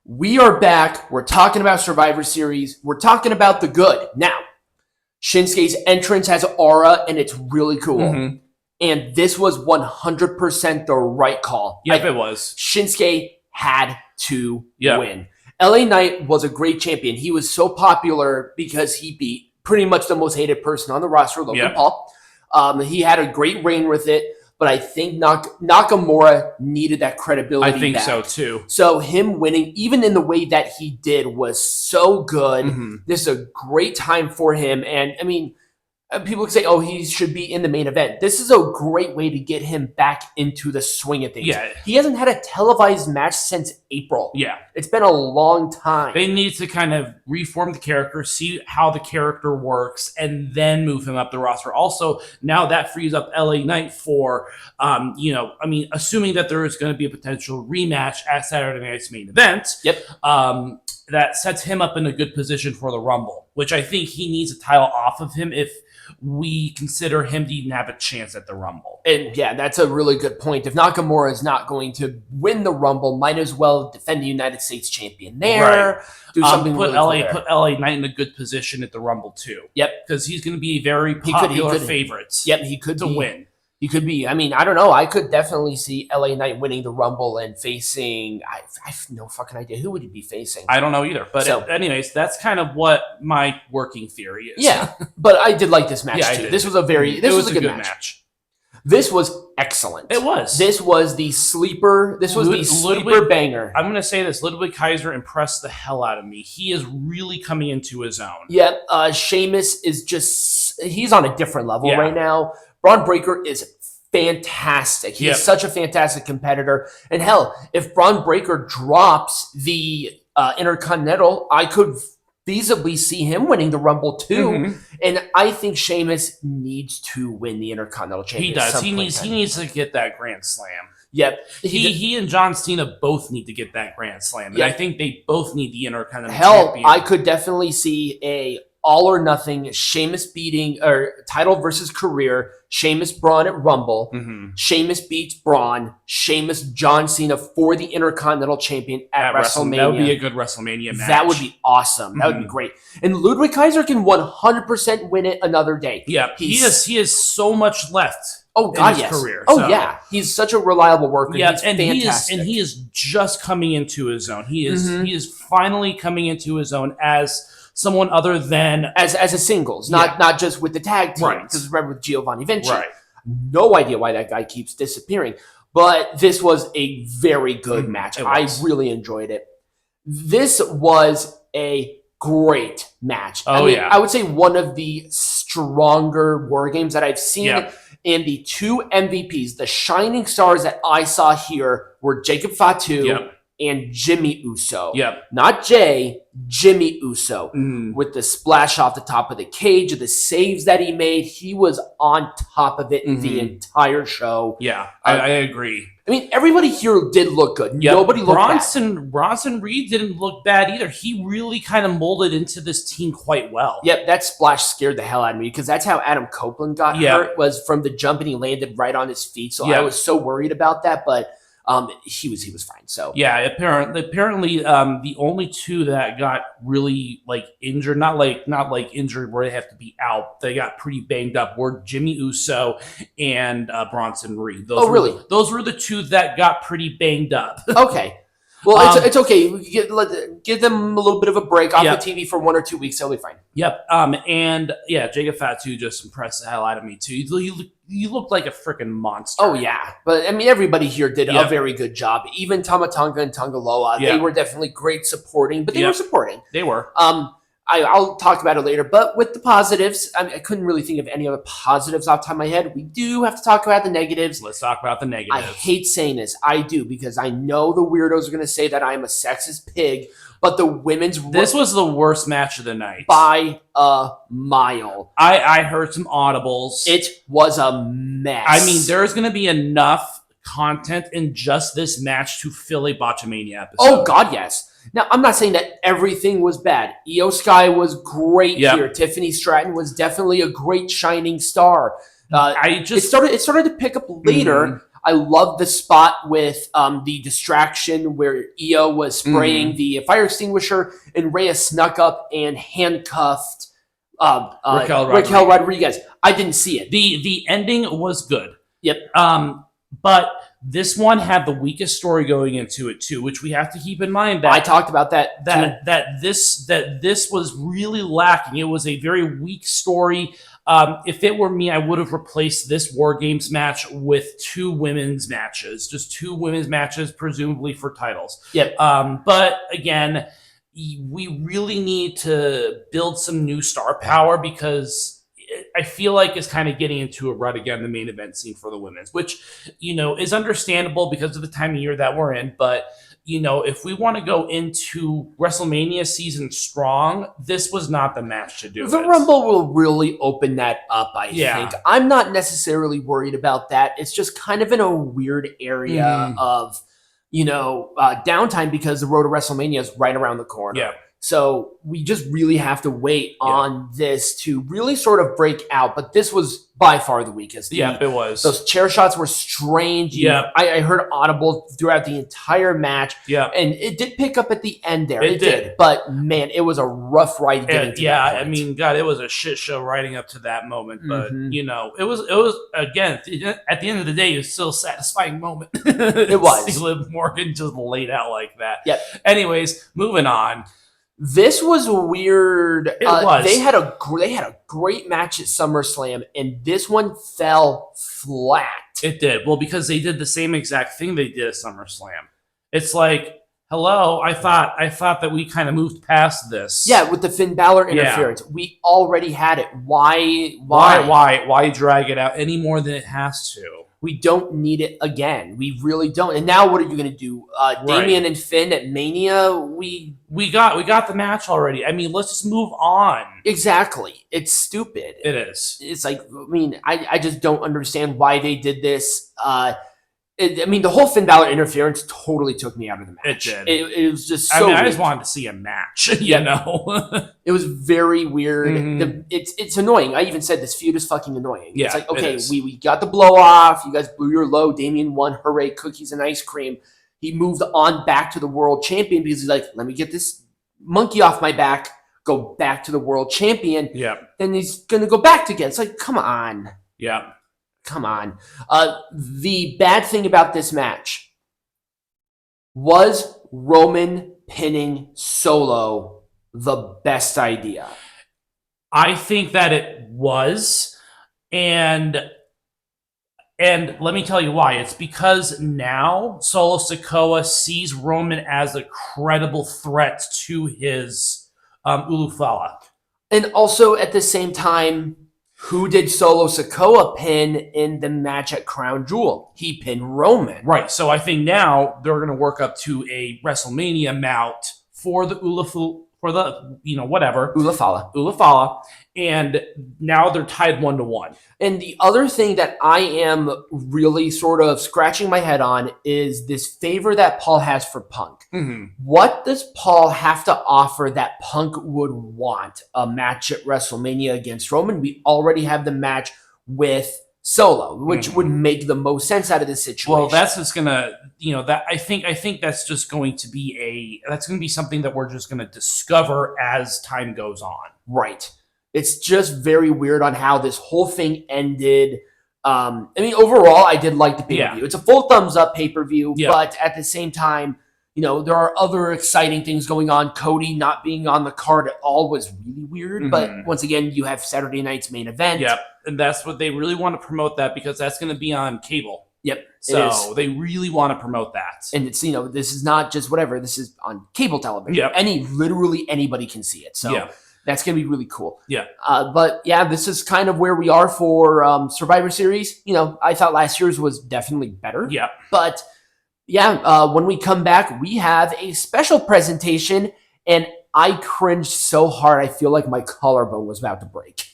We are back. We're talking about Survivor Series. We're talking about the good. Now, Shinsuke's entrance has aura, and it's really cool. Mm-hmm. And this was 100% the right call. Yep, it was. Shinsuke had to win. LA Knight was a great champion. He was so popular because he beat pretty much the most hated person on the roster, Logan Paul. He had a great reign with it. But I think Nakamura needed that credibility. I think back. so too. So him winning, even in the way that he did, was so good. Mm-hmm. This is a great time for him. And I mean, people say, oh, he should be in the main event. This is a great way to get him back into the swing of things. Yeah. He hasn't had a televised match since April. Yeah. It's been a long time. They need to kind of reform the character, see how the character works, and then move him up the roster. Also, now that frees up LA Knight for, assuming that there is going to be a potential rematch at Saturday night's main event. Yep. That sets him up in a good position for the Rumble, which I think he needs a title off of him if we consider him to even have a chance at the Rumble. And yeah, that's a really good point. If Nakamura is not going to win the Rumble, might as well defend the United States champion there. Right. Do something put really LA cool there. Put LA Knight in a good position at the Rumble too. Yep, because he's going to be a very popular favorite. Yep, he could win. He could be. I mean, I don't know. I could definitely see LA Knight winning the Rumble and facing. I have no fucking idea who would he be facing. I don't know either. But anyways, that's kind of what my working theory is. Yeah, but I did like this match too. This was a good match. This was excellent. It was. This was the sleeper. This was the sleeper banger. I'm going to say this. Ludwig Kaiser impressed the hell out of me. He is really coming into his own. Yeah, Sheamus is he's on a different level right now. Braun Breaker is fantastic. He's such a fantastic competitor. And hell, if Braun Breaker drops the Intercontinental, I could feasibly see him winning the Rumble too. Mm-hmm. And I think Sheamus needs to win the Intercontinental Championship. He does. He needs to get that Grand Slam. Yep. He and John Cena both need to get that Grand Slam. And I think they both need the Intercontinental Champion. I could definitely see a all or nothing, Sheamus beating, or title versus career, Sheamus Braun at Rumble, Sheamus beats Braun, Sheamus John Cena for the Intercontinental Champion at WrestleMania. That would be a good WrestleMania match. That would be awesome. That would be great. And Ludwig Kaiser can 100% win it another day. Yeah, he has so much left. Oh God, in his career. Oh yeah, he's such a reliable worker. Yeah, he's fantastic. He is just coming into his own. He is finally coming into his own as someone other than as a singles, not just with the tag team. Because remember with Giovanni Vinci, no idea why that guy keeps disappearing. But this was a very good match. I really enjoyed it. This was a great match. I would say one of the stronger War Games that I've seen. Yeah. And the two MVPs, the shining stars that I saw here, were Jacob Fatu and Jimmy Uso. Yep. Not Jay, Jimmy Uso. With the splash off the top of the cage, the saves that he made, he was on top of it the entire show. Yeah, I agree. I mean, everybody here did look good. Yep. Nobody looked bad. Bronson Reed didn't look bad either. He really kind of molded into this team quite well. Yep, that splash scared the hell out of me because that's how Adam Copeland got hurt, was from the jump, and he landed right on his feet. So I was so worried about that, but he was fine. So yeah, apparently the only two that got really injured, not injured where they have to be out, they got pretty banged up, were Jimmy Uso and Bronson Reed. Those were the two that got pretty banged up. Okay. Well, it's okay. Give them a little bit of a break off the TV for 1 or 2 weeks. They'll be fine. Yep. Jacob Fatu just impressed the hell out of me too. You look like a freaking monster. Oh yeah, but I mean everybody here did a very good job. Even Tamatonga and Tongaloa, they were definitely great supporting, but they were supporting. They were. I'll talk about it later. But with the positives, I couldn't really think of any other positives off the top of my head. We do have to talk about the negatives. Let's talk about the negatives. I hate saying this. I do, because I know the weirdos are going to say that I'm a sexist pig, but the women's... This was the worst match of the night. By a mile. I heard some audibles. It was a mess. I mean, there's going to be enough content in just this match to fill a Botchamania episode. Oh, God, yes. Now, I'm not saying that everything was bad. Iyo Sky was great here. Tiffany Stratton was definitely a great shining star. It started to pick up later. I love the spot with the distraction where Iyo was spraying the fire extinguisher and Rhea snuck up and handcuffed Raquel Rodriguez. I didn't see it. The ending was good. Yep. But this one had the weakest story going into it too, which we have to keep in mind. That I talked about that. That this was really lacking. It was a very weak story. If it were me, I would have replaced this War Games match with 2 women's matches, just 2 women's matches, presumably for titles. Yep. But again, we really need to build some new star power because I feel like it's kind of getting into a rut again, the main event scene for the women's, which, is understandable because of the time of year that we're in. But, if we want to go into WrestleMania season strong, this was not the match to do. The Rumble will really open that up, I think. I'm not necessarily worried about that. It's just kind of in a weird area of, downtime because the road to WrestleMania is right around the corner. Yeah. So we just really have to wait on this to really sort of break out. But this was by far the weakest. It was. Those chair shots were strange. Yeah. I heard audible throughout the entire match. Yeah. And it did pick up at the end there. It did. But, man, it was a rough ride getting to that point. I mean, God, it was a shit show riding up to that moment. But, it was, again, at the end of the day, it was still a satisfying moment. It was. See Liv Morgan just laid out like that. Yep. Anyways, moving on. This was weird. It was. They had a great match at SummerSlam, and this one fell flat. It did. Well, because they did the same exact thing they did at SummerSlam. It's like, hello, I thought that we kind of moved past this. Yeah, with the Finn Balor interference, we already had it. Why drag it out any more than it has to? We don't need it again. We really don't. And now what are you going to do? Damian and Finn at Mania? We got the match already. I mean, let's just move on. Exactly. It's stupid. It is. It's like, I just don't understand why they did this. The whole Finn Balor interference totally took me out of the match. It did. It was just so I just wanted to see a match, It was very weird. It's annoying. I even said this feud is fucking annoying. Yeah, it's like, okay, we got the blow off. You guys blew your load. Damian won. Hooray, cookies and ice cream. He moved on back to the world champion because he's like, let me get this monkey off my back, go back to the world champion. Yeah. Then he's going to go back again. It's like, come on. Yeah. Come on. The bad thing about this match was Roman pinning Solo the best idea. I think that it was, and let me tell you why. It's because now Solo Sikoa sees Roman as a credible threat to his Ulufala. And also at the same time, who did Solo Sikoa pin in the match at Crown Jewel? He pinned Roman. Right. So I think now they're going to work up to a WrestleMania mount for the Ulufala. And now they're tied 1-1. And the other thing that I am really sort of scratching my head on is this favor that Paul has for Punk. Mm-hmm. What does Paul have to offer that Punk would want? A match at WrestleMania against Roman? We already have the match with Solo, which would make the most sense out of this situation. Well, that's just gonna, that I think that's just going to be something that we're just gonna discover as time goes on. Right. It's just very weird on how this whole thing ended. Overall, I did like the pay-per-view. Yeah. It's a full thumbs up pay-per-view, but at the same time, there are other exciting things going on. Cody not being on the card at all was really weird. Mm-hmm. But once again, you have Saturday night's main event. Yep. And that's what they really want to promote that because that's going to be on cable. Yep. So they really want to promote that. And it's, this is not just whatever. This is on cable television. Yep. Literally anybody can see it. So that's going to be really cool. Yeah. This is kind of where we are for Survivor Series. I thought last year's was definitely better. Yeah. But when we come back, we have a special presentation, and I cringed so hard I feel like my collarbone was about to break.